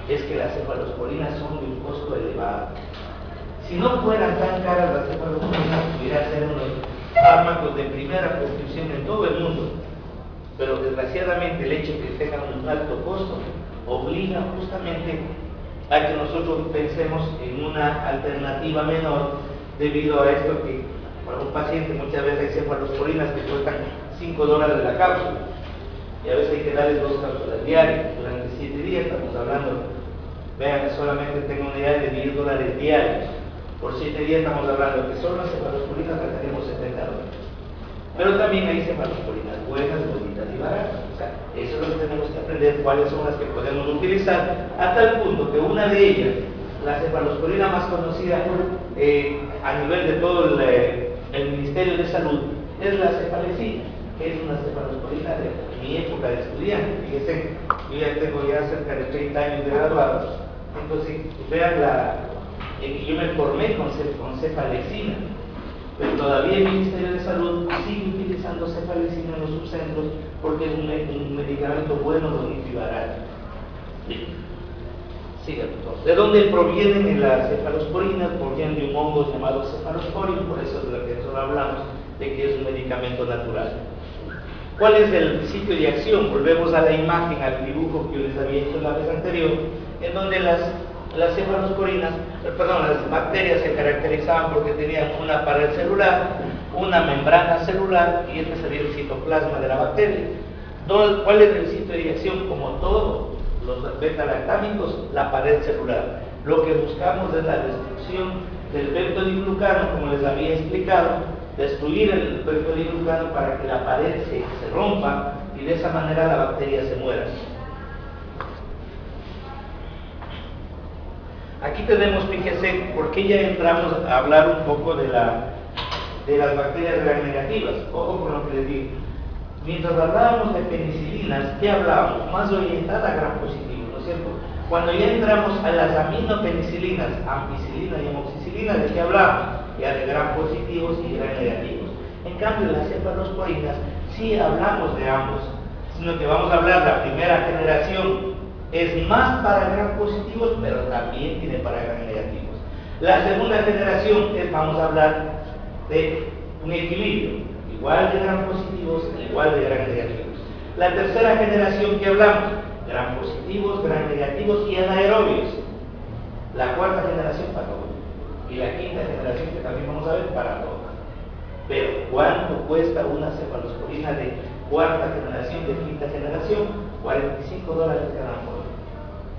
es que las cefalosporinas son de un costo elevado. Si no fueran tan caras las cefalosporinas, pudiera ser unos fármacos de primera prescripción en todo el mundo, pero desgraciadamente el hecho de que tengan un alto costo obliga justamente a que nosotros pensemos en una alternativa menor, debido a esto que para un paciente muchas veces hay cefalosporinas que cuestan $5 la cápsula, y a veces hay que darles 2 cápsulas diarias durante 7 días. Estamos hablando, vean, que solamente tengo una idea de $10 diarios. Por 7 días estamos hablando que solo las cefalosporinas gastaríamos $70. Pero también hay cefalosporinas buenas, bonitas y baratas. O sea, eso es lo que tenemos que aprender, cuáles son las que podemos utilizar, a tal punto que una de ellas, la cefalosporina más conocida a nivel de todo el Ministerio de Salud, es la cefalecina, que es una cefalosporina de mi época de estudiante. Fíjense, yo ya tengo cerca de 30 años de graduado, entonces vean yo me formé con cefalecina, pero todavía el Ministerio de Salud sigue utilizando cefalecina en los subcentros porque es un medicamento bueno, bonito y barato. ¿De dónde provienen las cefalosporinas? Provienen de un hongo llamado cefalosporin, por eso es lo que nosotros hablamos de que es un medicamento natural. ¿Cuál es el sitio de acción? Volvemos a la imagen, al dibujo que yo les había hecho la vez anterior, en donde las cefalosporinas, las bacterias se caracterizaban porque tenían una pared celular, una membrana celular, y este sería el citoplasma de la bacteria. ¿Cuál es el sitio de acción? Como todos los beta-lactámicos, la pared celular. Lo que buscamos es la destrucción del peptidoglucano, como les había explicado, destruir el peptidoglucano para que la pared se rompa y de esa manera la bacteria se muera. Aquí tenemos, fíjense, porque ya entramos a hablar un poco de las bacterias gram negativas. Ojo con lo que les digo. Mientras hablábamos de penicilinas, ¿qué hablábamos? Más orientada a gram positivo, ¿no es cierto? Cuando ya entramos a las aminopenicilinas, ampicilina y amoxicilina, ¿de qué hablamos? Ya de gram positivos y gram negativos. En cambio, las cefalosporinas sí hablamos de ambos, sino que vamos a hablar de la primera generación. Es más para gram positivos, pero también tiene para gram negativos. La segunda generación vamos a hablar de un equilibrio, igual de gram positivos, igual de gram negativos. La tercera generación que hablamos, gram positivos, gram negativos y anaerobios. La cuarta generación para todos. Y la quinta generación que también vamos a ver para todos. Pero, ¿cuánto cuesta una cefalosporina de cuarta generación, de quinta generación? $45 cada modo.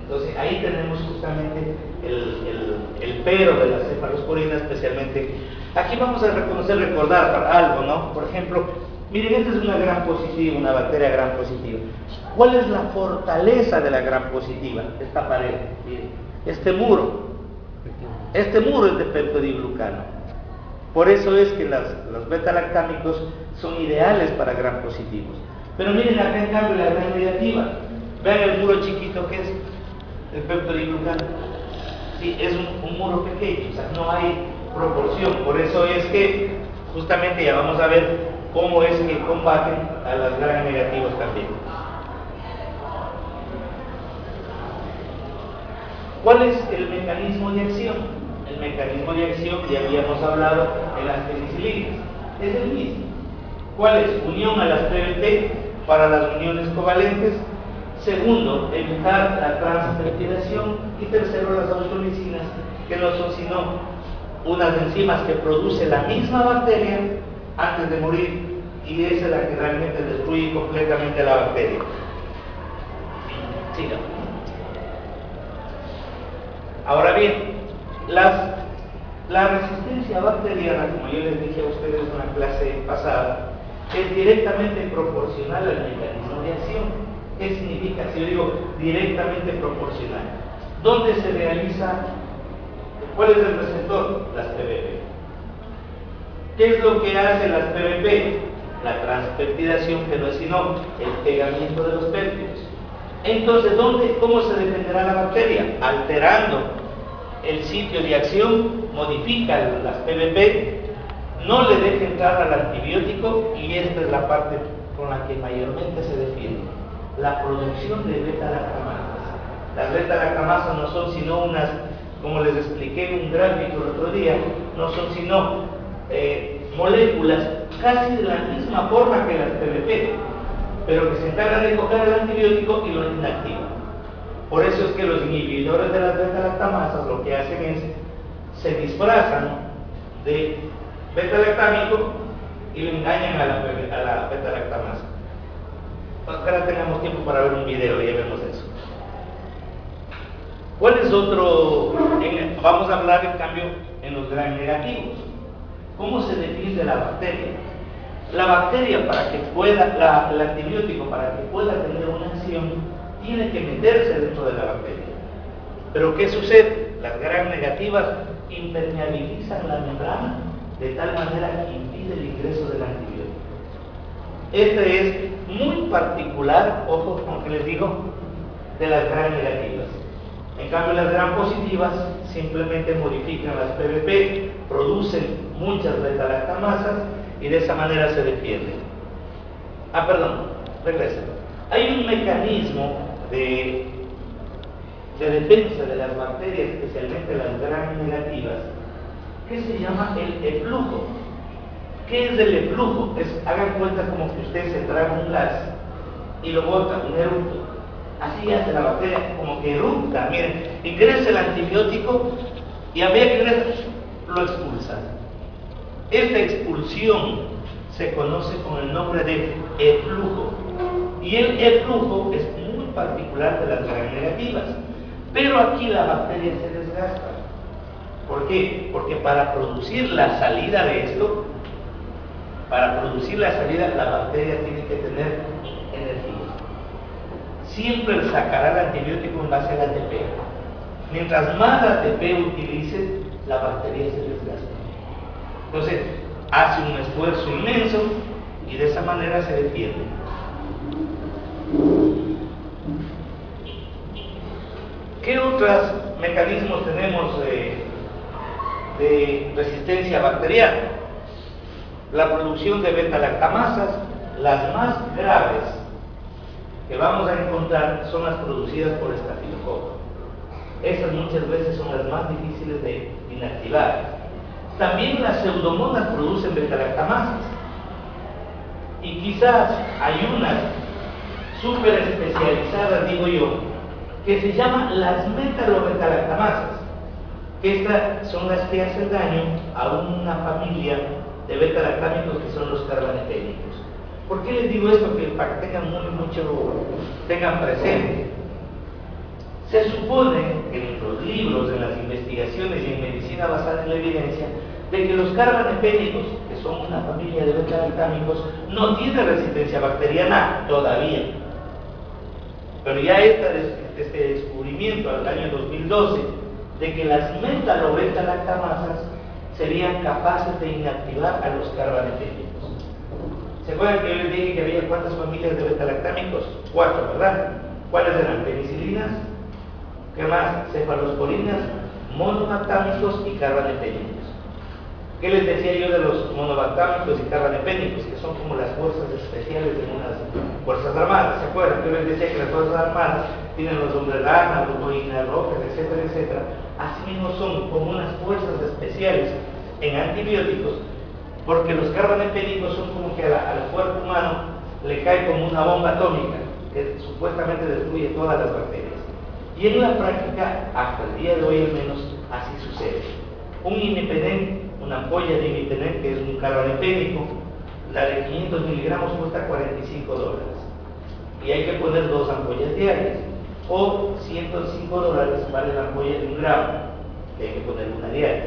Entonces ahí tenemos justamente el pero de la cefalosporina, especialmente. Aquí vamos a recordar algo, ¿no? Por ejemplo, miren, esta es una gram positiva, una bacteria gram positiva. ¿Cuál es la fortaleza de la gram positiva? Esta pared, miren, este muro es de peptidoglucano. Por eso es que los beta-lactámicos son ideales para gram positivos. Pero miren acá en cambio la gram negativa. Vean el muro chiquito que es el peptidoglucano. Sí, es un muro pequeño, o sea, no hay proporción. Por eso es que justamente ya vamos a ver cómo es que combaten a las gram negativas también. ¿Cuál es el mecanismo de acción? El mecanismo de acción, ya habíamos hablado en las penicilinas, es el mismo. ¿Cuál es? Unión a las PBT para las uniones covalentes. Segundo, evitar la transpeptidación. Y tercero, las austrolicinas, que no son sino unas enzimas que produce la misma bacteria antes de morir, y esa es la que realmente destruye completamente la bacteria. Siga. Ahora bien, la resistencia bacteriana, como yo les dije a ustedes en una clase pasada, es directamente proporcional al mecanismo de acción. ¿Qué significa? Si yo digo directamente proporcional, ¿dónde se realiza? ¿Cuál es el receptor? Las PBP. ¿Qué es lo que hacen las PBP? La transpeptidación, que no es sino el pegamiento de los péptidos. Entonces, ¿cómo se defenderá la bacteria? Alterando el sitio de acción, modifica las PBP, no le deja entrar al antibiótico, y esta es la parte con la que mayormente se defiende: la producción de beta-lactamases. Las beta-lactamasas no son sino unas, como les expliqué en un gráfico el otro día, no son sino moléculas casi de la misma forma que las PBP, pero que se encargan de coger el antibiótico y lo inactivan. Por eso es que los inhibidores de las beta-lactamasas lo que hacen es, se disfrazan de beta-lactámico y lo engañan a la beta-lactamasa. Ojalá tengamos tiempo para ver un video y ya vemos eso. ¿Cuál es otro? Vamos a hablar en cambio en los gram negativos. ¿Cómo se define la bacteria? La bacteria, para que pueda, el antibiótico para que pueda tener una acción, tiene que meterse dentro de la bacteria. Pero ¿qué sucede? Las gram negativas impermeabilizan la membrana de tal manera que impide el ingreso del antibiótico. Este es muy particular, ojo con lo que les digo, de las gram negativas. En cambio, las gram positivas simplemente modifican las PBP, producen muchas beta-lactamasas y de esa manera se defienden. Regresen. Hay un mecanismo de defensa de las bacterias, especialmente las gram negativas, que se llama el eflujo. ¿Qué es el eflujo? Hagan cuenta como que usted se traga un gas y lo bota, un eructo. Así hace la bacteria, como que eructa. Miren, ingresa el antibiótico y a medida que ingresa, lo expulsa. Esta expulsión se conoce con el nombre de eflujo. Y el eflujo es muy particular de las gram negativas. Pero aquí la bacteria se desgasta. ¿Por qué? Porque para producir la salida de esto, la bacteria tiene que tener energía. Siempre sacará el antibiótico en base al ATP. Mientras más ATP utilice, la bacteria se desgasta. Entonces, hace un esfuerzo inmenso y de esa manera se defiende. ¿Qué otros mecanismos tenemos de resistencia bacteriana? La producción de beta-lactamasas. Las más graves que vamos a encontrar son las producidas por estafilococo. Esas muchas veces son las más difíciles de inactivar. También las pseudomonas producen beta-lactamasas. Y quizás hay unas súper especializadas, digo yo, que se llaman las metalobeta-lactamasas. Estas son las que hacen daño a una familia de beta-lactámicos que son los carbamidénicos. ¿Por qué les digo esto? Para que tengan presente. Se supone en los libros, en las investigaciones y en medicina basada en la evidencia, de que los carbamidénicos, que son una familia de beta-lactámicos, no tienen resistencia bacteriana todavía. Pero ya este descubrimiento al año 2012 de que las metalobeta-lactamasas serían capaces de inactivar a los carbamidénicos. ¿Se acuerdan que yo les dije que había cuántas familias de beta-lactámicos? 4, ¿verdad? ¿Cuáles eran? Penicilinas, ¿qué más? Cefalosporinas, monobactámicos y carbamidénicos. ¿Qué les decía yo de los monobactámicos y carbamidénicos? Que son como las fuerzas especiales de unas fuerzas armadas. ¿Se acuerdan? Yo les decía que las fuerzas armadas tienen los hombres rana, los boinas rojas, etcétera, etcétera. Asimismo son como unas fuerzas especiales en antibióticos, porque los carbamidénicos son como que al cuerpo humano le cae como una bomba atómica que supuestamente destruye todas las bacterias. Y en la práctica, hasta el día de hoy al menos, así sucede. Un imipenem, una ampolla de imipenem, que es un carbamidénico, la de 500 miligramos cuesta $45. Y hay que poner 2 ampollas diarias. O $105 vale la ampolla de 1 gramo, que hay que poner una diaria.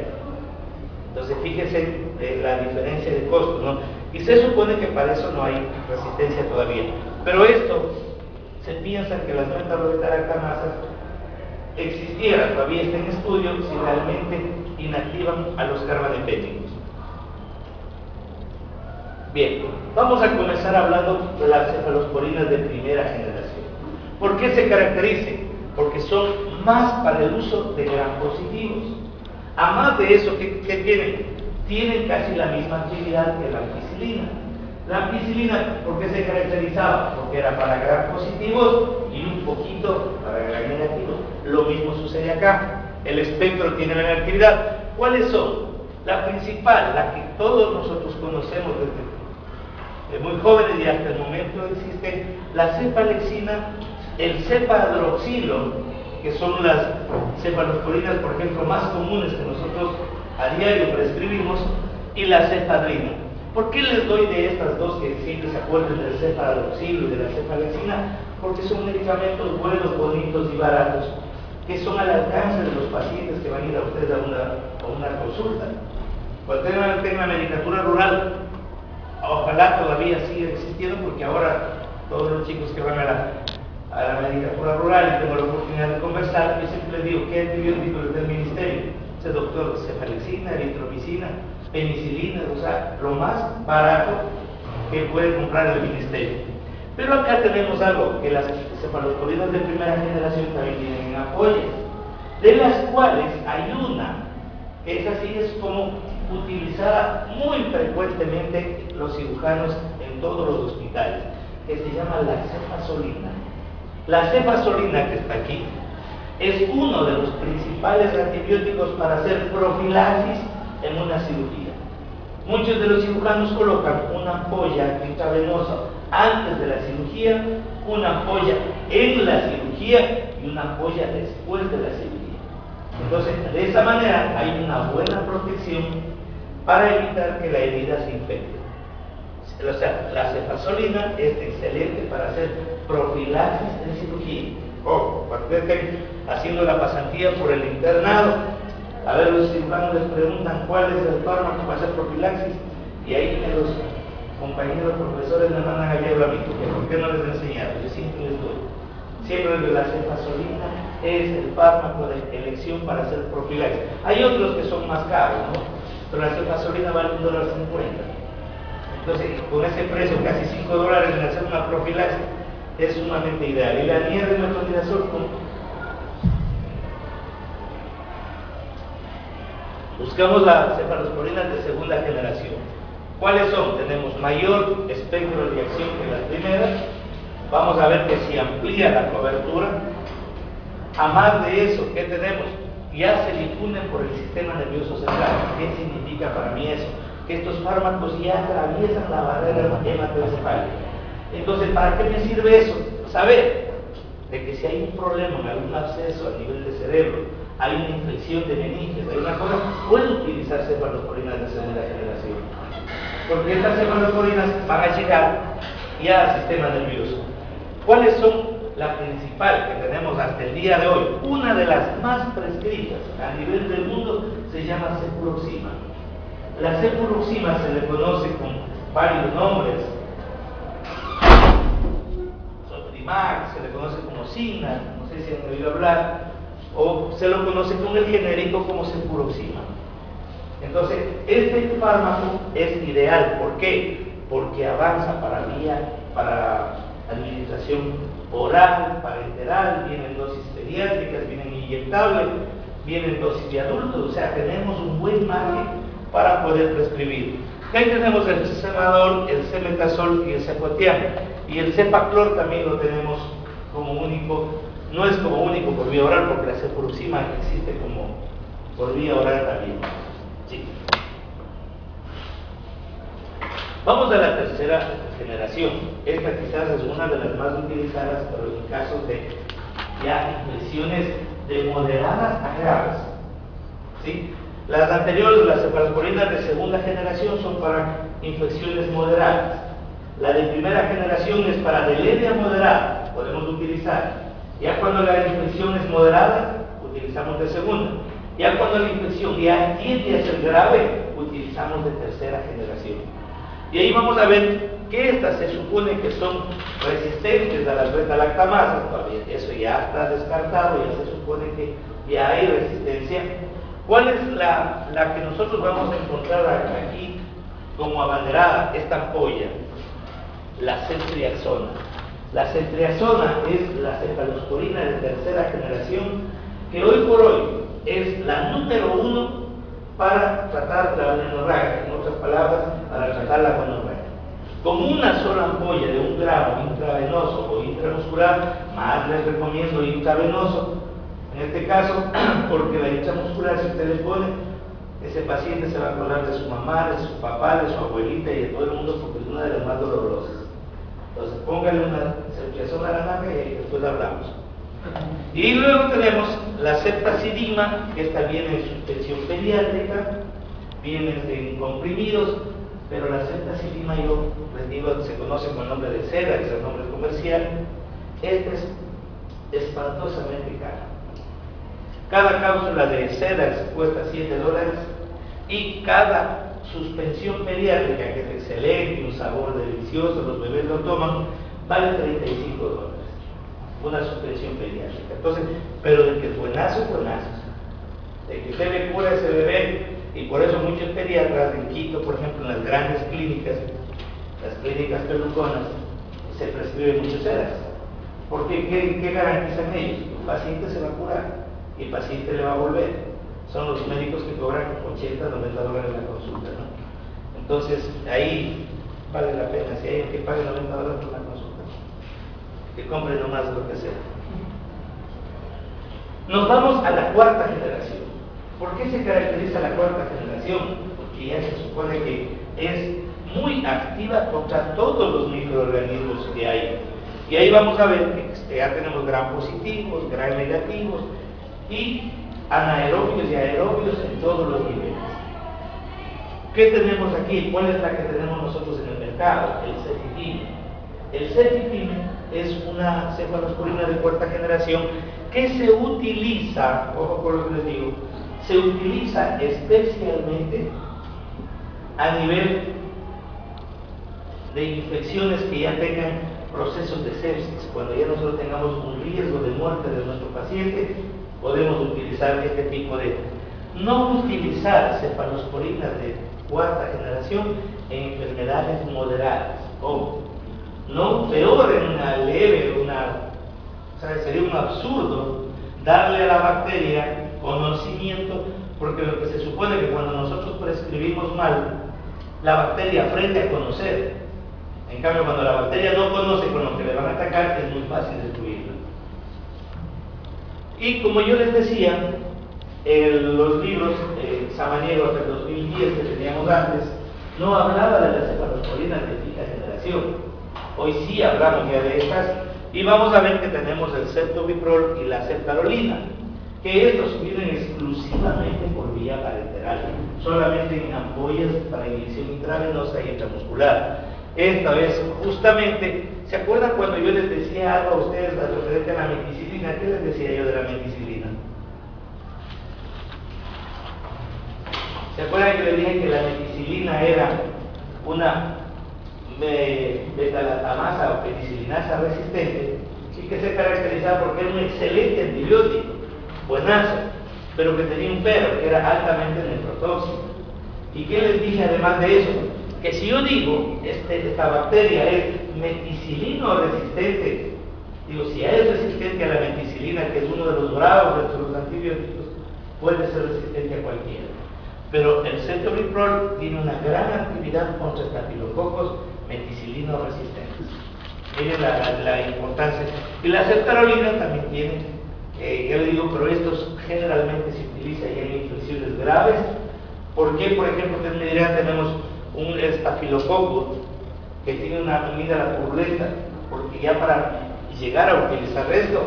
Entonces fíjense la diferencia de costo, ¿no? Y se supone que para eso no hay resistencia todavía. Pero esto, se piensa que las metalobeta-lactamasas existieran, todavía está en estudio, si realmente inactivan a los carbamidénicos. Bien, vamos a comenzar hablando de las cefalosporinas de primera generación. ¿Por qué se caracterizan? Porque son más para el uso de gram positivos. A más de eso, ¿qué tienen? Tienen casi la misma actividad que la ampicilina. La ampicilina, ¿por qué se caracterizaba? Porque era para gram positivos y un poquito para gram negativos. Lo mismo sucede acá. El espectro tiene la negatividad. ¿Cuáles son? La principal, la que todos nosotros conocemos desde muy jóvenes y hasta el momento existe, la cefalexina, el cepadroxilo, que son las cefalosporinas, por ejemplo, más comunes que nosotros a diario prescribimos, y la cefadrina. ¿Por qué les doy de estas dos que siempre se acuerden del cepadroxilo y de la cefalexina? Porque son medicamentos buenos, bonitos y baratos, que son al alcance de los pacientes que van a ir a ustedes a una consulta. Cuando tengan la medicatura rural, ojalá todavía siga existiendo, porque ahora todos los chicos que van a la medicatura rural y tengo la oportunidad de conversar, yo siempre les digo, ¿qué antibióticos les da el ministerio? Dice, doctor, cefalexina, eritromicina, penicilina, o sea, lo más barato que puede comprar el ministerio. Pero acá tenemos algo, que las cefalosporinas de primera generación también tienen apoyo, de las cuales hay una, que esa sí es como utilizada muy frecuentemente los cirujanos en todos los hospitales, que se llama la cefazolina. La cefazolina, que está aquí, es uno de los principales antibióticos para hacer profilaxis en una cirugía. Muchos de los cirujanos colocan una ampolla intravenosa antes de la cirugía, una ampolla en la cirugía y una ampolla después de la cirugía. Entonces, de esa manera hay una buena protección para evitar que la herida se infecte. O sea, la cefazolina es excelente para hacer profilaxis en cirugía. Ojo, cuando estén haciendo la pasantía por el internado, a ver, los cirujanos les preguntan cuál es el fármaco para hacer profilaxis, y ahí los compañeros profesores me mandan a guiar a mí, porque ¿por qué no les he enseñado? Yo siempre les doy. Siempre les doy. La cefazolina es el fármaco de elección para hacer profilaxis. Hay otros que son más caros, ¿no? Pero la cefazolina vale $1.50. Entonces, con ese precio, casi $5 en hacer una profilaxis, es sumamente ideal. Y la nieve de metronidazol, buscamos las cefalosporinas de segunda generación. ¿Cuáles son? Tenemos mayor espectro de acción que las primeras. Vamos a ver que si amplía la cobertura. A más de eso, ¿qué tenemos? Ya se difunden por el sistema nervioso central. ¿Qué significa para mí eso? Que estos fármacos ya atraviesan la barrera hematoencefálica. Entonces, ¿para qué me sirve eso? Saber de que si hay un problema en algún absceso a nivel de cerebro, hay una infección de meninges, hay una cosa, puedo utilizar cefalosporinas de segunda generación. Porque estas cefalosporinas van a llegar ya al sistema nervioso. ¿Cuáles son la principal que tenemos hasta el día de hoy? Una de las más prescritas a nivel del mundo se llama cefuroxima. La cefuroxima se le conoce con varios nombres. Sotrimax, se le conoce como Sina, no sé si han oído hablar, o se lo conoce con el genérico como cefuroxima. Entonces, este fármaco es ideal. ¿Por qué? Porque avanza para administración oral, parenteral, vienen dosis pediátricas, vienen inyectables, vienen dosis de adultos, o sea, tenemos un buen margen para poder prescribir. Ahí tenemos el cemador, el cemetazol y el cefotiam. Y el cepaclor también lo tenemos como único, no es como único por vía oral, porque la cefuroxima existe como por vía oral también. Sí. Vamos a la tercera generación. Esta quizás es una de las más utilizadas, pero en casos de ya infecciones de moderadas a graves. ¿Sí? Las anteriores, las cefalosporinas de segunda generación, son para infecciones moderadas. La de primera generación es para de leve a moderada, podemos utilizar. Ya cuando la infección es moderada, utilizamos de segunda. Ya cuando la infección ya tiende a ser grave, utilizamos de tercera generación. Y ahí vamos a ver que estas se supone que son resistentes a las beta-lactamasas. Todavía eso ya está descartado, ya se supone que ya hay resistencia. ¿Cuál es la que nosotros vamos a encontrar aquí como abanderada? Esta ampolla, la ceftriaxona. La ceftriaxona es la cefalosporina de tercera generación, que hoy por hoy es la número 1 para tratar la menorragia, en otras palabras, para tratar la menorragia. Con una sola ampolla de 1 gramo intravenoso o intramuscular, más les recomiendo intravenoso, En este caso, porque la hincha muscular, si usted le pone, ese paciente se va a acordar de su mamá, de su papá, de su abuelita y de todo el mundo, porque es una de las más dolorosas. Entonces póngale una cervicación a la naranja y después hablamos. Y luego tenemos la ceftazidima, que esta viene en suspensión pediátrica, viene en comprimidos, pero la ceftazidima, yo les digo, se conoce con el nombre de Seda, que es el nombre comercial. Esta es espantosamente cara. Cada cápsula de Sedax cuesta $7 y cada suspensión pediátrica, que es excelente, un sabor delicioso, los bebés lo toman, vale $35. Una suspensión pediátrica. Entonces, pero de que es buenazo, buenazo. De que usted le cura a ese bebé, y por eso muchos pediatras en Quito, por ejemplo, en las grandes clínicas, las clínicas peluconas, se prescribe mucho Sedax. Porque ¿qué garantizan ellos? El paciente se va a curar y el paciente le va a volver. Son los médicos que cobran $80, $90 la consulta, ¿no? Entonces, ahí vale la pena, si hay alguien que pague $90 por una consulta, que compre nomás lo que sea. Nos vamos a la cuarta generación. ¿Por qué se caracteriza la cuarta generación? Porque ya se supone que es muy activa contra todos los microorganismos que hay. Y ahí vamos a ver que ya tenemos gram positivos, gram negativos y anaerobios y aerobios en todos los niveles. ¿Qué tenemos aquí? ¿Cuál es la que tenemos nosotros en el mercado? El ceftibime. El ceftibime es una cefalosporina de cuarta generación que se utiliza, ojo por lo que les digo, se utiliza especialmente a nivel de infecciones que ya tengan procesos de sepsis. Cuando ya nosotros tengamos un riesgo de muerte de nuestro paciente, podemos utilizar este tipo de... No utilizar cefalosporinas de cuarta generación en enfermedades moderadas, o no peor en una leve, sería un absurdo darle a la bacteria conocimiento, porque lo que se supone que cuando nosotros prescribimos mal, la bacteria aprende a conocer. En cambio, cuando la bacteria no conoce con lo que le van a atacar, es muy fácil destruirla. Y como yo les decía, los libros Samaniego hasta el 2010 que teníamos antes, no hablaba de las cefalosporinas de quinta generación. Hoy sí hablamos ya de estas, y vamos a ver que tenemos el ceftobiprol y la ceftarolina, que estos vienen exclusivamente por vía parenteral, solamente en ampollas para inyección intravenosa y intramuscular. Esta vez, justamente, ¿se acuerdan cuando yo les decía algo a ustedes referente a la meticilina? ¿Qué les decía yo de la meticilina? ¿Se acuerdan que les dije que la meticilina era una beta-lactamasa o penicilinasa resistente y que se caracterizaba porque era un excelente antibiótico, buenazo, pero que tenía un pero, que era altamente nefrotóxico? ¿Y qué les dije además de eso? Que si yo digo, esta bacteria es meticilino resistente, digo, si es resistente a la meticilina, que es uno de los bravos de los antibióticos, puede ser resistente a cualquiera. Pero el ceftobiprol tiene una gran actividad contra estafilococos meticilino resistentes. Miren la importancia. Y la ceftarolina también tiene, yo le digo, pero estos generalmente se utiliza ya en infecciones graves. ¿Por qué? Por ejemplo, ustedes me dirán, tenemos un estafilococo que tiene una amígdala purulenta, porque ya para llegar a utilizar esto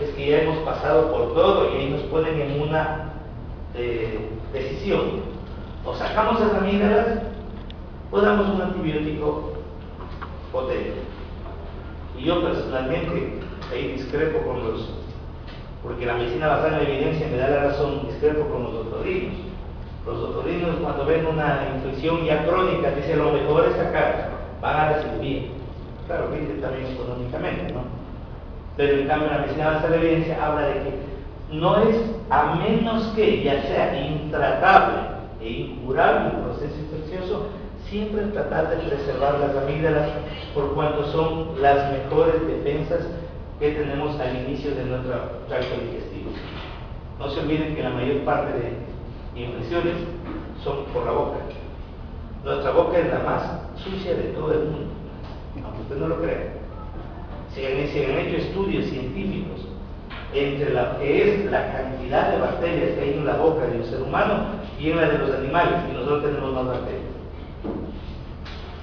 es que ya hemos pasado por todo y ahí nos ponen en una decisión: o sacamos las amígdalas o damos un antibiótico potente. Y yo personalmente ahí discrepo con porque la medicina basada en la evidencia me da la razón, discrepo con los otorrinos. Los otorrinos, cuando ven una infección ya crónica, dicen lo mejor es sacar, van a la cirugía. Claro, que también económicamente, ¿no? Pero en cambio la medicina basada en la evidencia habla de que no es a menos que ya sea intratable e incurable el proceso infeccioso, siempre tratar de preservar las amígdalas, por cuanto son las mejores defensas que tenemos al inicio de nuestro tracto digestivo. No se olviden que la mayor parte de infecciones son por la boca. Nuestra boca es la más sucia de todo el mundo, aunque usted no lo crea. Se han hecho estudios científicos entre la que es la cantidad de bacterias que hay en la boca de un ser humano y en la de los animales, y nosotros tenemos más bacterias.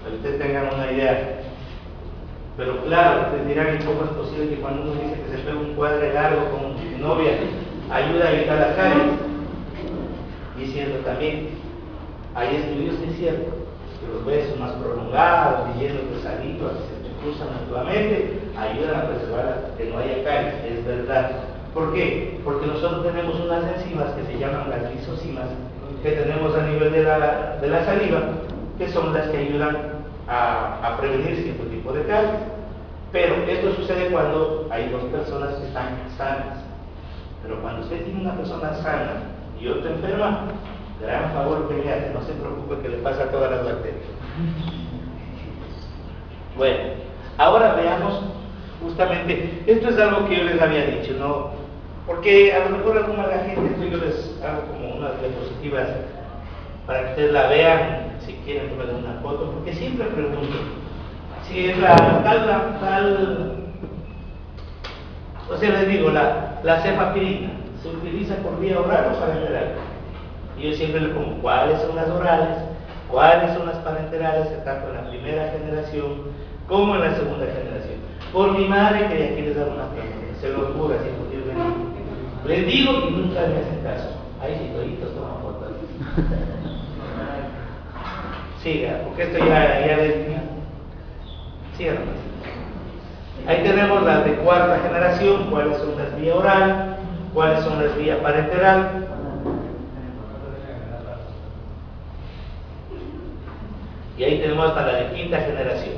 Para que ustedes tengan una idea. Pero claro, ustedes dirán, ¿y cómo es posible que cuando uno dice que se pega un cuadre largo con su novia ayuda a evitar las caries? Y es cierto también, hay estudios que es cierto, que los besos más prolongados, llenos de saliva, que se cruzan mutuamente, ayudan a preservar que no haya caries, es verdad. ¿Por qué? Porque nosotros tenemos unas enzimas que se llaman las lisosimas, que tenemos a nivel de la saliva, que son las que ayudan a prevenir cierto tipo de caries. Pero esto sucede cuando hay dos personas que están sanas. Pero cuando usted tiene una persona sana y otra enferma, gran favor que le hace, no se preocupe que le pasa a todas las bacterias. Bueno, ahora veamos justamente, esto es algo que yo les había dicho, ¿no? Porque a lo mejor alguna de la gente, esto yo les hago como unas diapositivas para que ustedes la vean, si quieren tomar una foto, porque siempre pregunto si es o sea, les digo, la cefapirina se utiliza por vía oral o parenteral. Y yo siempre le pongo cuáles son las orales, cuáles son las parenterales, tanto en la primera generación como en la segunda generación. Por mi madre, que aquí les da una pregunta, se lo juro, así por Dios bendigo. Les digo y nunca me hacen caso. Ahí sí, toditos toman fotos. Siga, porque esto ya les digo. Siga nomás. Ahí tenemos las de cuarta generación, cuáles son las vía oral, cuáles son las vía parenteral. Y ahí tenemos hasta la de quinta generación.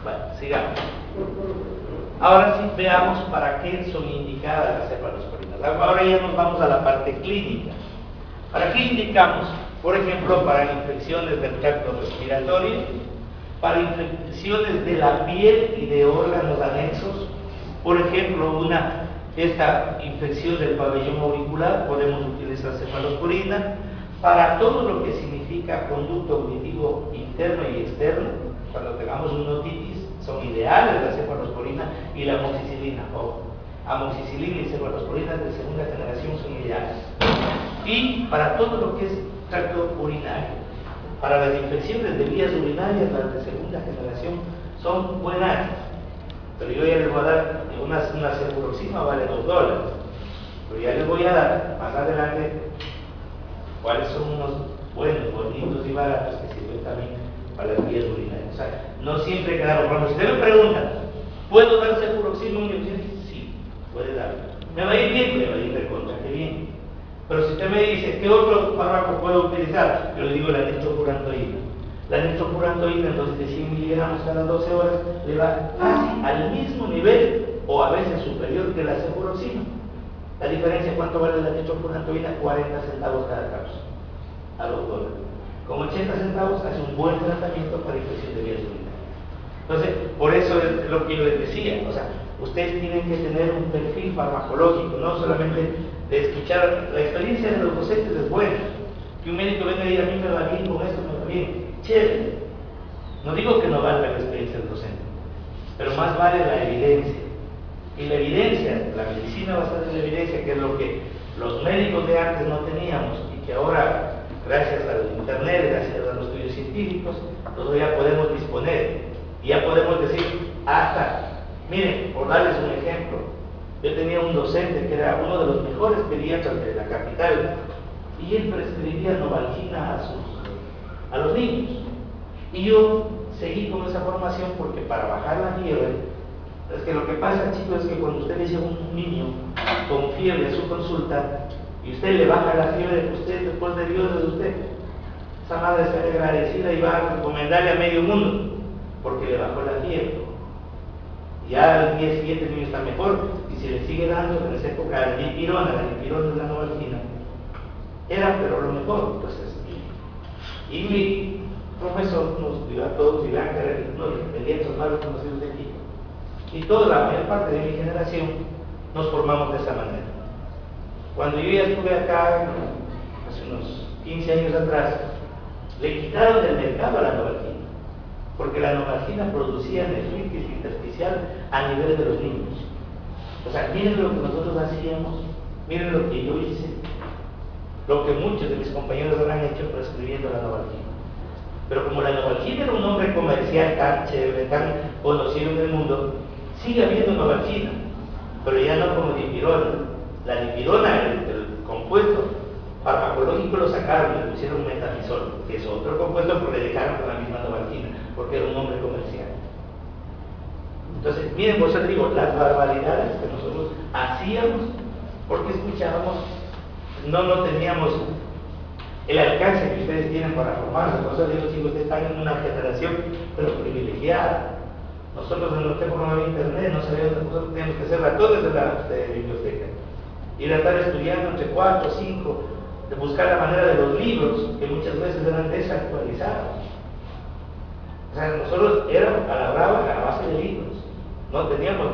Bueno, sigamos. Ahora sí veamos para qué son indicadas las cefalosporinas. Ahora ya nos vamos a la parte clínica. ¿Para qué indicamos? Por ejemplo, para infecciones del tracto respiratorio, para infecciones de la piel y de órganos anexos. Por ejemplo, esta infección del pabellón auricular, podemos utilizar cefalosporina. Para todo lo que significa conducto auditivo interno y externo, cuando tengamos una otitis, son ideales la cefalosporina y la amoxicilina. Amoxicilina y cefalosporina de segunda generación son ideales. Y para todo lo que es tracto urinario, para las infecciones de vías urinarias, las de segunda generación son buenas. Pero yo ya les voy a dar una cefuroxima, vale $2. Pero ya les voy a dar más adelante cuáles son unos buenos, bonitos y baratos que sirven también para las vías urinarias. O sea, no siempre quedaron. Cuando usted me pregunta, ¿puedo dar cefuroxima? Sí, puede dar. ¿Me va a ir bien? Me va a ir de contra, qué bien. Pero si usted me dice, ¿qué otro fármaco puedo utilizar? Yo le digo la nitrofurantoína. La nitrofurantoína, entonces de 100 miligramos cada 12 horas, le va casi al mismo nivel o a veces superior que la cefuroxima. La diferencia, ¿cuánto vale la nitrofurantoína? 40 centavos cada cápsula, a $2. Con 80 centavos hace un buen tratamiento para infección de vías urinarias. Entonces, por eso es lo que yo les decía, o sea, ustedes tienen que tener un perfil farmacológico, no solamente de escuchar. La experiencia de los docentes es buena. Que un médico venga y diga, a mí me va bien con esto, me va bien, chévere. No digo que no valga la experiencia del docente, pero más vale la evidencia. Y la evidencia, la medicina basada en la evidencia, que es lo que los médicos de antes no teníamos y que ahora, gracias al internet, gracias a los estudios científicos, nosotros ya podemos disponer. Y ya podemos decir, miren, por darles un ejemplo, yo tenía un docente que era uno de los mejores pediatras de la capital y él prescribía Novalgina a los niños. Y yo seguí con esa formación porque para bajar la fiebre, es que lo que pasa, chicos, es que cuando usted le lleva un niño con fiebre a su consulta y usted le baja la fiebre, usted después de Dios es usted. Esa madre está agradecida y va a recomendarle a medio mundo porque le bajó la fiebre. Ya el día siguiente el niño está mejor y si le sigue dando en esa época la dipirona es la Novalgina, era pero lo mejor. Entonces, y mi profesor nos dio a todos y vean que uno de los pediatras más reconocidos de aquí, y toda la mayor parte de mi generación nos formamos de esa manera. Cuando yo ya estuve acá hace unos 15 años atrás, le quitaron del mercado a la Novalgina. porque la novalgina producía nefritis intersticial a nivel de los niños. O sea, miren lo que nosotros hacíamos, miren lo que yo hice, lo que muchos de mis compañeros habrán hecho prescribiendo la novalgina. Pero como la novalgina era un nombre comercial tan chévere, tan conocido en el mundo, sigue habiendo novalgina, pero ya no como dipirona. La dipirona, el compuesto farmacológico, lo sacaron y le pusieron metafisol, que es otro compuesto, pero le dejaron con la misma novalgina, porque era un nombre comercial. Entonces, miren, por eso les digo, las barbaridades que nosotros hacíamos, porque escuchábamos, no teníamos el alcance que ustedes tienen para formarse. Por eso digo, chicos, ustedes están en una generación, pero privilegiada. Nosotros en los tiempos no había internet, no sabíamos, nosotros teníamos que hacer ratones de la biblioteca. Ir a estar estudiando entre 4 o 5, de buscar la manera de los libros, que muchas veces eran desactualizados. O sea, nosotros éramos a la brava a la base de libros. No teníamos,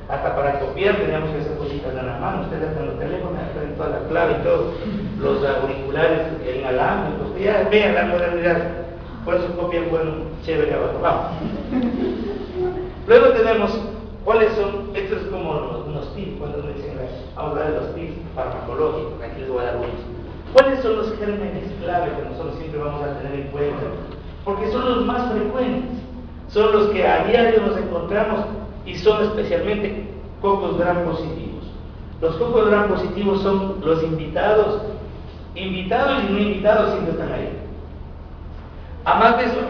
hasta para copiar teníamos que hacer cositas en la mano. Ustedes hasta en los teléfonos, hasta en toda la clave y todo, los auriculares inalámbricos, ya vean la modernidad. Por eso copian, bueno, chévere abajo. Vamos. Luego tenemos, ¿cuáles son? Esto es como unos tips, cuando me dicen, vamos a hablar de los tips farmacológicos, aquí les voy a dar unos. ¿Cuáles son los gérmenes clave que nosotros siempre vamos a tener en cuenta? Porque son los más frecuentes, son los que a diario nos encontramos y son especialmente cocos gram positivos. Los cocos gram positivos son los invitados y no invitados siempre están ahí. Además de eso,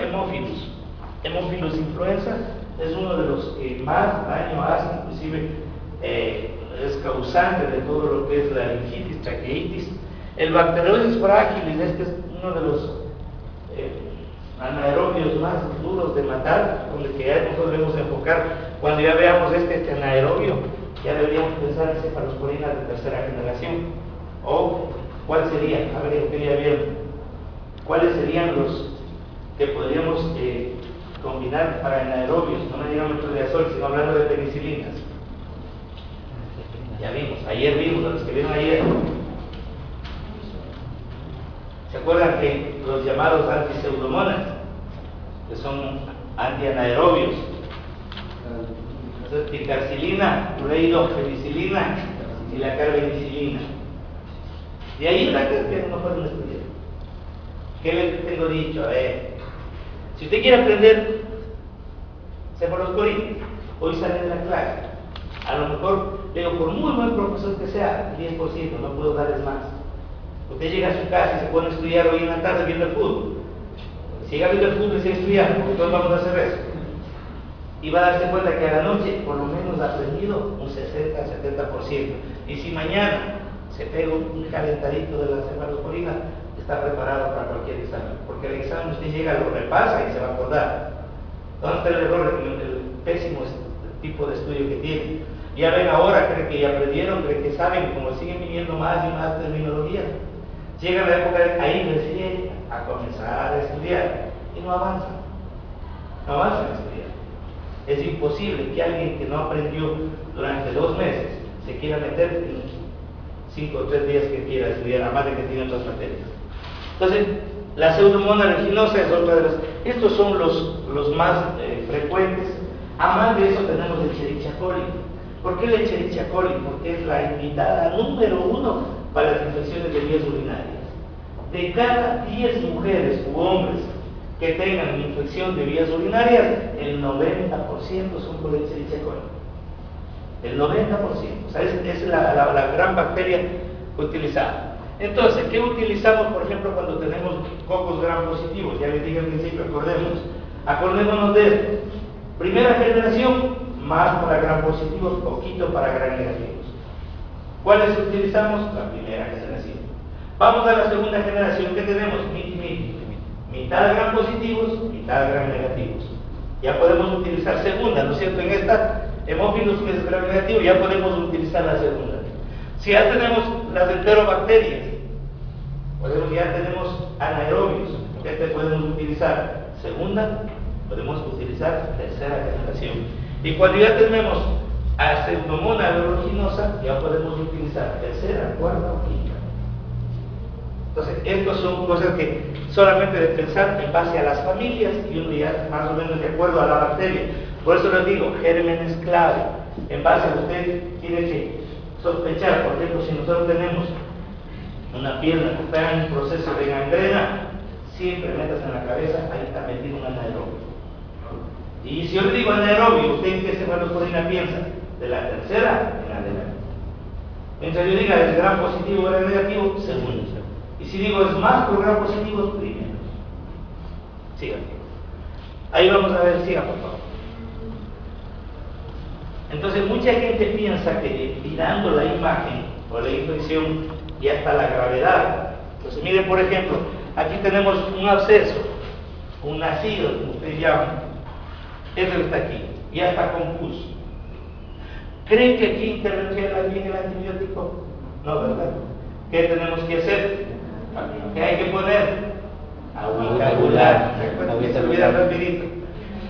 hemófilos influenza es uno de los que más daño hace, inclusive es causante de todo lo que es la laringitis, traqueitis. El Bacteroides fragilis, este es uno de los anaerobios más duros de matar, donde que ya nosotros debemos enfocar. Cuando ya veamos este anaerobio, ya deberíamos pensar en cefalosporinas de tercera generación. O, ¿cuál sería? A ver, yo quería ver cuáles serían los que podríamos combinar para anaerobios. No me digan metronidazol, sino hablando de penicilinas. Ya vimos, ayer vimos, los que vieron ayer. ¿Se acuerdan que los llamados antiseudomonas, que son antianaerobios? Entonces, ticarcilina, ureidopenicilina y la carbenicilina. Y ahí la que no pueden estudiar. ¿Qué les tengo dicho? A ver, si usted quiere aprender cefalosporina, hoy sale de la clase. A lo mejor, digo, por muy buen profesor que sea, 10%, no puedo darles más. Usted llega a su casa y se pone a estudiar hoy en la tarde viendo el fútbol. Si llega viendo el fútbol y sigue estudiando, porque todos vamos a hacer eso. Y va a darse cuenta que a la noche por lo menos ha aprendido un 60-70%. Y si mañana se pega un calentadito de la cefalosporina, está preparado para cualquier examen. Porque el examen usted llega, lo repasa y se va a acordar. ¿Dónde está el error? El pésimo tipo de estudio que tiene. Ya ven ahora, creen que ya aprendieron, creen que saben, como siguen viniendo más y más terminologías. Llega la época de ahí recién a comenzar a estudiar y no avanzan. No avanzan a estudiar. Es imposible que alguien que no aprendió durante 2 meses se quiera meter en 5 o 3 días que quiera estudiar, además de que tiene otras materias. Entonces, la pseudomonas aeruginosa es otra de las. Estos son los más frecuentes. Además de eso tenemos el Escherichia coli. ¿Por qué el Escherichia coli? Porque es la invitada número 1 para las infecciones de vías urinarias. De cada 10 mujeres u hombres que tengan infección de vías urinarias, el 90% son por el Escherichia coli. El 90%. O sea, es la gran bacteria utilizada. Entonces, ¿qué utilizamos, por ejemplo, cuando tenemos cocos gram positivos? Ya les dije al principio, acordémonos de esto. Primera generación, más para gram positivos, poquito para gram negativos. ¿Cuáles utilizamos? La primera generación. Vamos a la segunda generación, ¿qué tenemos? Mitad gram positivos, mitad gram negativos. Ya podemos utilizar segunda, ¿no es cierto? En esta, hemófilos que es gram negativo, ya podemos utilizar la segunda. Si ya tenemos las enterobacterias, ya tenemos anaerobios, este podemos utilizar segunda, podemos utilizar tercera generación. Y cuando ya tenemos a Pseudomonas aeruginosa, ya podemos utilizar tercera, cuarta o quinta. Entonces, estas son cosas que solamente de pensar en base a las familias y uno ya más o menos de acuerdo a la bacteria. Por eso les digo, gérmenes clave. En base a usted tiene que sospechar, por ejemplo, si nosotros tenemos una pierna que está en un proceso de gangrena, siempre metas en la cabeza, ahí está metido un anaerobio. Y si yo le digo anaerobio, ¿usted en qué cefalosporina piensa? De la tercera en adelante. Mientras yo diga es gran positivo o gran negativo, segundo. Y si digo es más por gran positivo, primero. Sigan. Ahí vamos a ver, sigan por favor. Entonces mucha gente piensa que mirando la imagen o la impresión ya está la gravedad. Entonces miren por ejemplo, aquí tenemos un absceso, un nacido, como ustedes llaman. Eso está aquí, ya está confuso. ¿Creen que aquí intervenía bien el antibiótico? No, ¿verdad? ¿Qué tenemos que hacer? ¿Qué hay que poner? Agüita. Se olvida rapidito.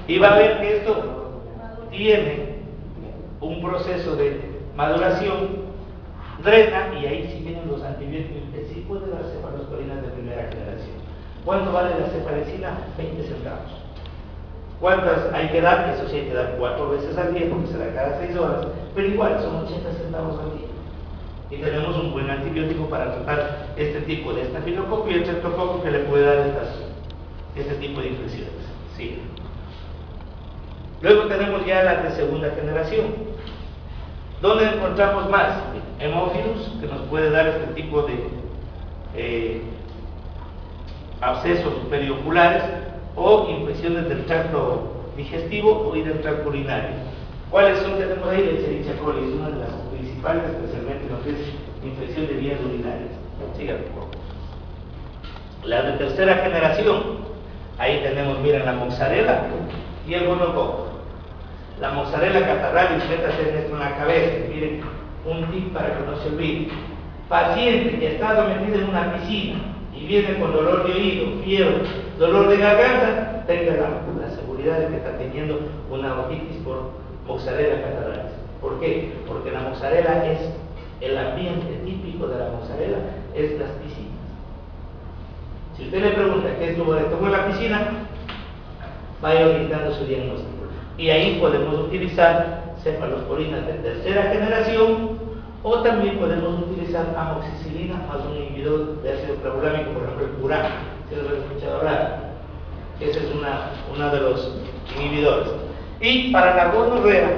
Y va a ver que esto tiene un proceso de maduración, drena, y ahí sí vienen los antibióticos que sí puede dar cefalosporinas de primera generación. ¿Cuánto vale la cefalecina? 20 centavos. ¿Cuántas hay que dar? Eso sí hay que dar 4 veces al día, porque se da cada 6 horas, pero igual son 80 centavos al día. Y tenemos un buen antibiótico para tratar este tipo de estafilococo y el streptococo que le puede dar este tipo de infecciones. Sí. Luego tenemos ya las de segunda generación. ¿Dónde encontramos más? Hemófilos, que nos puede dar este tipo de abscesos perioculares o infecciones del tracto digestivo o del tracto urinario. ¿Cuáles son? Tenemos ahí la Escherichia coli, es una de las principales, especialmente en lo que es infección de vías urinarias. Síganme, por favor. La de tercera generación, ahí tenemos, miren, la mozzarella y el gonococo. La mozzarella catarralis, métase esto en la cabeza, miren, un tip para que no se olvide. Paciente que ha estado metido en una piscina y viene con dolor de oído, fiebre, dolor de garganta, tenga la seguridad de que está teniendo una otitis por mozzarella catarralis. ¿Por qué? Porque la mozzarella es, el ambiente típico de la mozzarella es las piscinas. Si usted le pregunta qué estuvo de tomó en la piscina, vaya orientando su diagnóstico. Y ahí podemos utilizar cefalosporinas de tercera generación o también podemos utilizar amoxicilina más un inhibidor de ácido clavulámico, por ejemplo el Curán, si lo han escuchado hablar. Ese es uno de los inhibidores. Y para la gonorrea,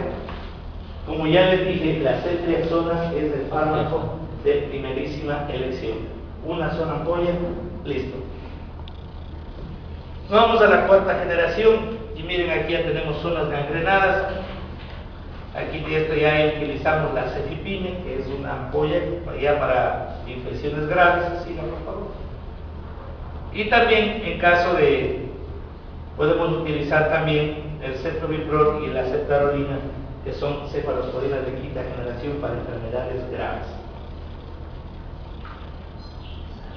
como ya les dije, la ceftriaxona es el fármaco de primerísima elección. Una sola ampolla, listo. Vamos a la cuarta generación y miren, aquí ya tenemos zonas gangrenadas. Aquí de esto ya utilizamos la cefipime, que es una ampolla ya para infecciones graves, ¿sí, por favor? Y también en caso de, podemos utilizar también el ceftobiprol y la ceftarolina, que son cefalosporinas de quinta generación para enfermedades graves.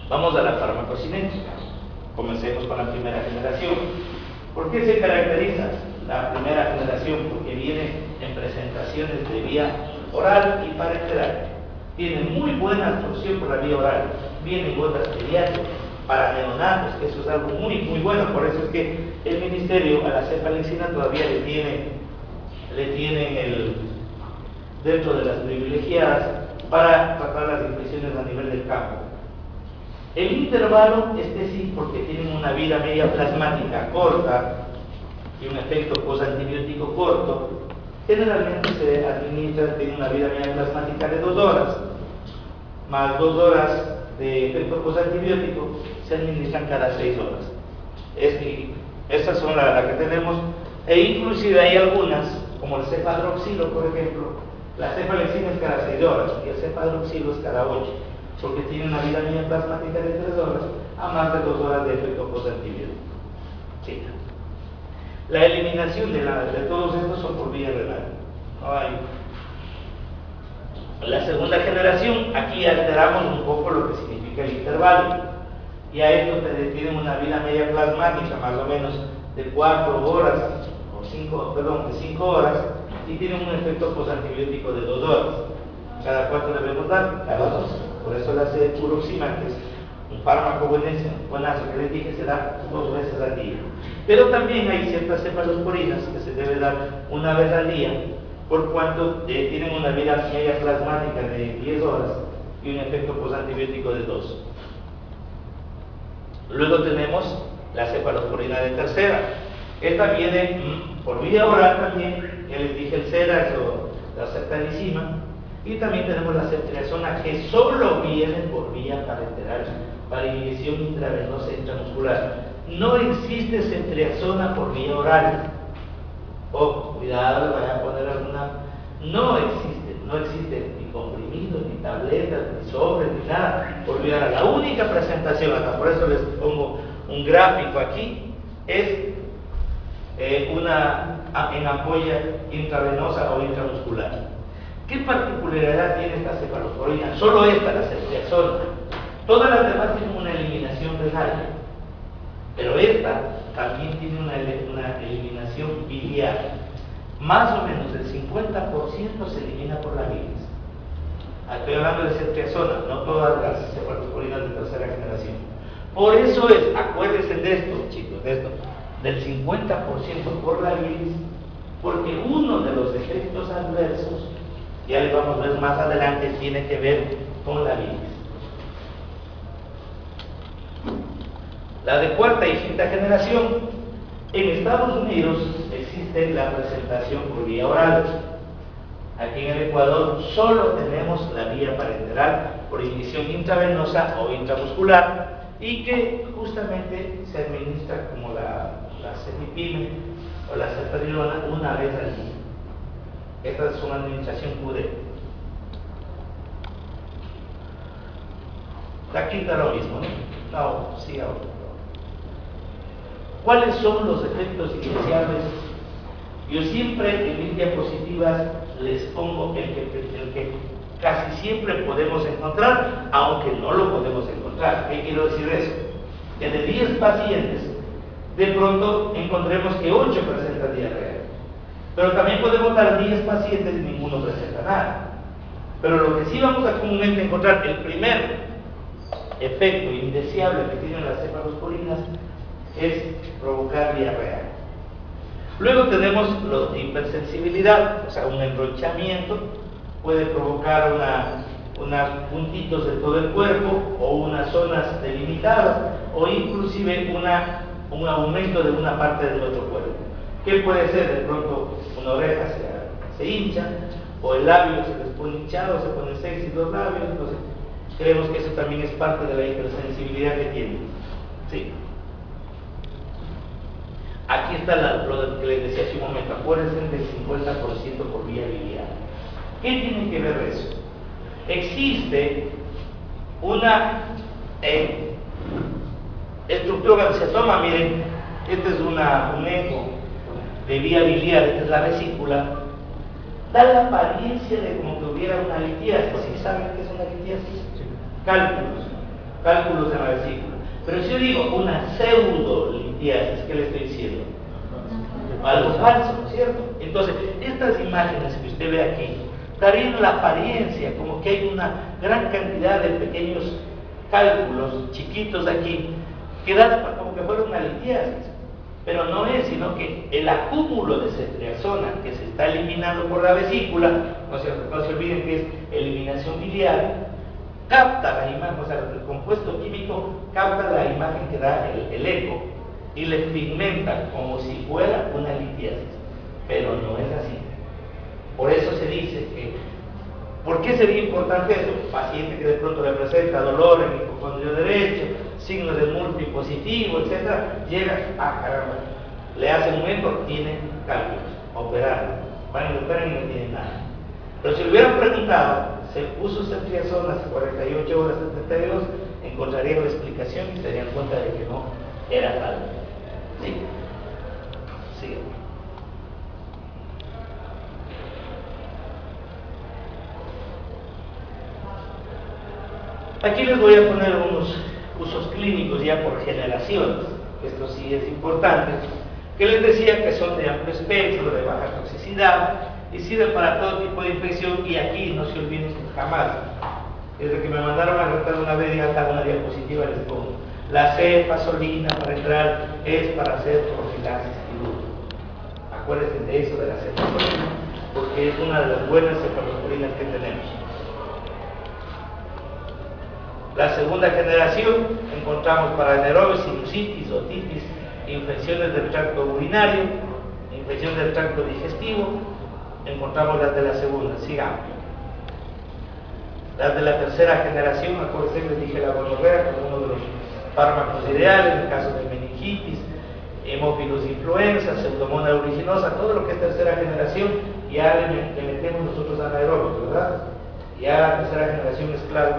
Vamos a la farmacocinética. Comencemos con la primera generación. ¿Por qué se caracteriza la primera generación? Porque viene en presentaciones de vía oral y parenteral. Tiene muy buena absorción por la vía oral. Vienen gotas pediátricas para neonatos, que eso es algo muy bueno. Por eso es que el ministerio a la cefalexina todavía le tienen dentro de las privilegiadas para tratar las infecciones a nivel del campo. El intervalo, sí, porque tienen una vida media plasmática corta y un efecto posantibiótico corto, generalmente se administra, tiene una vida media plasmática de 2 horas, más 2 horas de efecto posantibiótico, se administran cada 6 horas. Esas son las que tenemos, e inclusive hay algunas, como el cefadroxilo, por ejemplo. La cefalexina es cada 6 horas y el cefadroxilo es cada 8. Porque tiene una vida media plasmática de 3 horas a más de 2 horas de efecto posantibiótico. Sí. La eliminación de todos estos son por vía renal. No hay. La segunda generación, aquí alteramos un poco lo que significa el intervalo. Y a esto tienen una vida media plasmática más o menos de 4 horas, o 5 horas, y tienen un efecto posantibiótico de 2 horas. ¿Cada cuánto debemos dar? Cada 2. Por eso la cefuroxima, que es Un fármaco buenazo que les dije se da 2 veces al día. Pero también hay ciertas cefalosporinas que se debe dar 1 vez al día, por cuanto tienen una vida media plasmática de 10 horas y un efecto posantibiótico de 2. Luego tenemos la cefalosporina de tercera. Esta viene por vía oral también, ya les dije el Cerax o la ceftarizina, y también tenemos la ceftriaxona que solo viene por vía parenteral para inhibición intravenosa e intramuscular. No existe ceftriaxona por vía oral. Ojo, cuidado, vaya a poner alguna. No existe ni comprimidos, ni tabletas, ni sobres, ni nada por vía oral. La única presentación, hasta por eso les pongo un gráfico aquí, es en ampolla intravenosa o intramuscular. ¿Qué particularidad tiene esta cefalosporina? Solo esta, la ceftriaxona. Todas las demás tienen una eliminación renal, pero esta también tiene una eliminación biliar. Más o menos el 50% se elimina por la bilis. Estoy hablando de ceftriaxona, no todas las cefalosporinas de tercera generación. Por eso es, acuérdense de esto, chicos, de esto, del 50% por la bilis, porque uno de los efectos adversos, ya les vamos a ver más adelante, tiene que ver con la bilis. La de cuarta y quinta generación, en Estados Unidos existe la presentación por vía oral. Aquí en el Ecuador solo tenemos la vía parenteral por inhibición intravenosa o intramuscular y que justamente se administra como la cefipime o la ceftriaxona 1 vez al día. Esta es una administración QD. La quinta lo mismo, ¿no? No, sí, ahora. ¿Cuáles son los efectos iniciales? Yo siempre en mis diapositivas les pongo el que casi siempre podemos encontrar, aunque no lo podemos encontrar. ¿Qué quiero decir eso? Que de 10 pacientes, de pronto encontremos que 8 presentan diarrea. Pero también podemos dar 10 pacientes y ninguno presenta nada. Pero lo que sí vamos a comúnmente encontrar, el primer efecto indeseable que tienen las cefalosporinas es provocar diarrea. Luego tenemos la hipersensibilidad, o sea, un enronchamiento, puede provocar puntitos de todo el cuerpo o unas zonas delimitadas o inclusive un aumento de una parte de nuestro cuerpo. ¿Qué puede ser? De pronto una oreja se hincha o el labio se les pone hinchado, se ponen sexy los labios. Entonces creemos que eso también es parte de la hipersensibilidad que tienen. ¿Sí? Aquí está lo que les decía hace un momento, acuérdense del 50% por vía biliar. ¿Qué tiene que ver eso? Existe una estructura que se toma, miren, este es un eco de vía biliar, esta es la vesícula, da la apariencia de como que hubiera una litiasis. ¿Sí saben qué es una litiasis? Cálculos en la vesícula. Pero si yo digo una pseudo litiasis, ¿qué le estoy diciendo? Algo falso, ¿no es cierto? Entonces, estas imágenes que usted ve aquí darían la apariencia como que hay una gran cantidad de pequeños cálculos chiquitos aquí que dan como que fuera una litiasis. Pero no es, sino que el acúmulo de ceftriaxona que se está eliminando por la vesícula, no se olviden que es eliminación biliar, capta la imagen, o sea, el compuesto químico capta la imagen que da el eco y le pigmenta como si fuera una litiasis, pero no es así. Por eso se dice que, ¿por qué sería importante eso? Paciente que de pronto le presenta dolor en el hipocondrio derecho, signos de multipositivo, etc., llega, caramba, le hacen un eco, tiene cálculos, operar, van y lo operan y no tienen nada. Pero si le hubieran preguntado, se puso ceftriaxona hace 48 horas, 72, encontrarían la explicación y se darían cuenta de que no era tal. ¿Sí? Sí. Aquí les voy a poner unos usos clínicos ya por generaciones, esto sí es importante, que les decía que son de amplio espectro, de baja toxicidad y sirven para todo tipo de infección. Y aquí no se olviden jamás Desde que me mandaron a tratar una vez, acá una diapositiva les pongo. La cefazolina para entrar es para hacer profilaxis quirúrgica. Acuérdense de eso, de la cefazolina, porque es una de las buenas cefaloporinas que tenemos. La segunda generación encontramos para anaerobios, sinusitis, otitis, infecciones del tracto urinario, infección del tracto digestivo. Encontramos las de la segunda, sigamos. Las de la tercera generación, acuérdense que les dije la gonorrea como uno de los fármacos ideales, en el caso de meningitis, hemófilos influenza, pseudomonas aeruginosa, todo lo que es tercera generación, ya le metemos nosotros anaerobios, ¿verdad? Ya la tercera generación es clave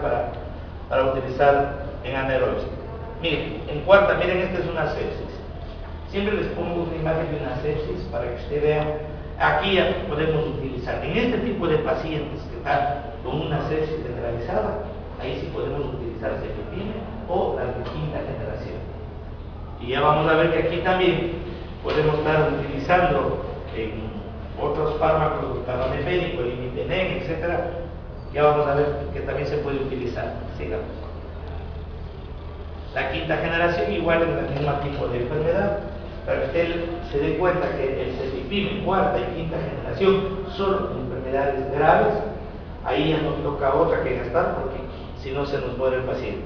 para utilizar en anaerobios. Miren, en cuarta, miren, esta es una sepsis. Siempre les pongo una imagen de una sepsis para que ustedes vean. Aquí ya podemos utilizar, en este tipo de pacientes que están con una sepsis generalizada, ahí sí podemos utilizar cefepime o la de quinta generación. Y ya vamos a ver que aquí también podemos estar utilizando en otros fármacos, carbamazepínico, el imipenem, etc. Ya vamos a ver que también se puede utilizar. Sigamos. La quinta generación igual es el mismo tipo de enfermedad, para que usted se dé cuenta que el cefepime, cuarta y quinta generación, son enfermedades graves. Ahí ya nos toca otra que gastar, porque si no se nos muere el paciente.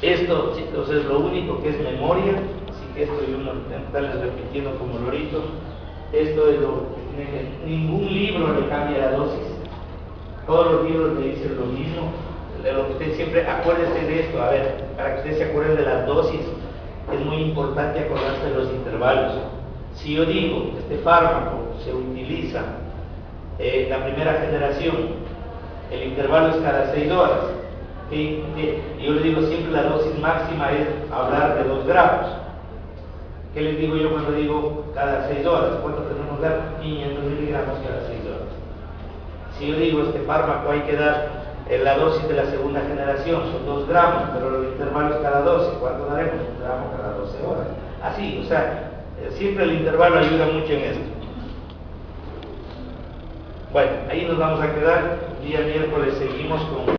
Esto, chicos, es lo único que es memoria, así que esto yo no estarles repitiendo como lorito. Esto es lo que ningún libro le cambia la dosis. Todos los libros le dicen lo mismo. De lo que usted siempre, acuérdese de esto, a ver, para que usted se acuerde de las dosis, es muy importante acordarse de los intervalos. Si yo digo, este fármaco se utiliza la primera generación, el intervalo es cada 6 horas. Y yo le digo siempre la dosis máxima es hablar de 2 gramos. ¿Qué les digo yo cuando digo cada 6 horas? ¿Cuánto tenemos que dar? 500 miligramos cada 6 horas. Si yo digo este fármaco hay que dar la dosis de la segunda generación, son 2 gramos, pero el intervalo es cada 12. ¿Cuánto daremos? 1 gramo cada 12 horas. Así, o sea, siempre el intervalo ayuda mucho en esto. Bueno, ahí nos vamos a quedar. El día miércoles seguimos con